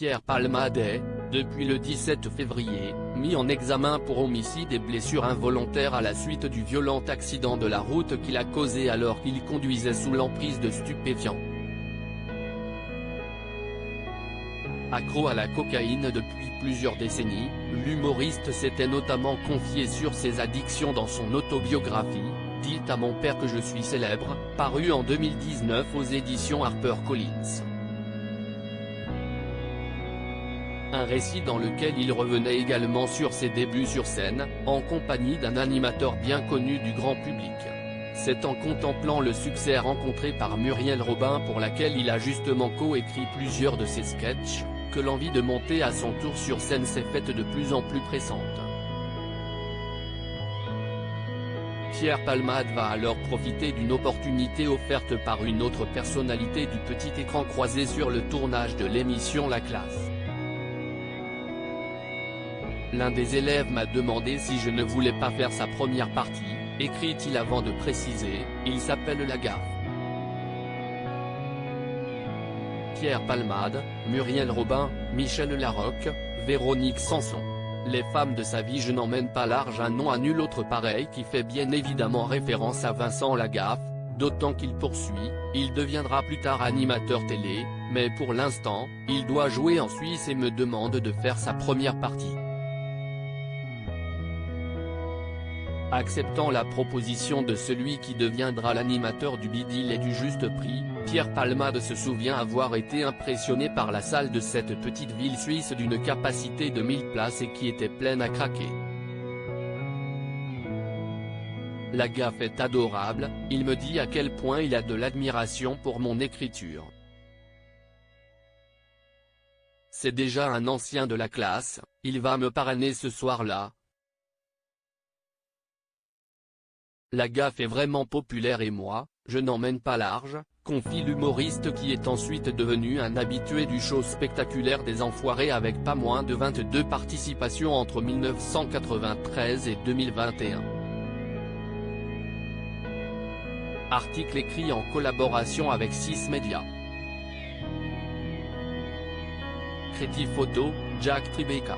Pierre Palmade est, depuis le 17 février, mis en examen pour homicide et blessure involontaire à la suite du violent accident de la route qu'il a causé alors qu'il conduisait sous l'emprise de stupéfiants. Accro à la cocaïne depuis plusieurs décennies, l'humoriste s'était notamment confié sur ses addictions dans son autobiographie, « Dites à mon père que je suis célèbre », parue en 2019 aux éditions HarperCollins. Un récit dans lequel il revenait également sur ses débuts sur scène, en compagnie d'un animateur bien connu du grand public. C'est en contemplant le succès rencontré par Muriel Robin pour laquelle il a justement co-écrit plusieurs de ses sketchs, que l'envie de monter à son tour sur scène s'est faite de plus en plus pressante. Pierre Palmade va alors profiter d'une opportunité offerte par une autre personnalité du petit écran croisé sur le tournage de l'émission La Classe. L'un des élèves m'a demandé si je ne voulais pas faire sa première partie, écrit-il avant de préciser, il s'appelle La Gaffe. Pierre Palmade, Muriel Robin, Michel Larocque, Véronique Sanson. Les femmes de sa vie je n'emmène pas large, un nom à nul autre pareil qui fait bien évidemment référence à Vincent Lagaffe, d'autant qu'il poursuit, il deviendra plus tard animateur télé, mais pour l'instant, il doit jouer en Suisse et me demande de faire sa première partie. Acceptant la proposition de celui qui deviendra l'animateur du Bidil et du Juste Prix, Pierre Palmade se souvient avoir été impressionné par la salle de cette petite ville suisse d'une capacité de 1000 places et qui était pleine à craquer. La Gaffe est adorable, il me dit à quel point il a de l'admiration pour mon écriture. C'est déjà un ancien de la classe, il va me parrainer ce soir-là. La Gaffe est vraiment populaire et moi, je n'emmène pas large, confie l'humoriste qui est ensuite devenu un habitué du show spectaculaire des Enfoirés avec pas moins de 22 participations entre 1993 et 2021. Article écrit en collaboration avec 6 médias. Crédit photo, Jack Tribeca.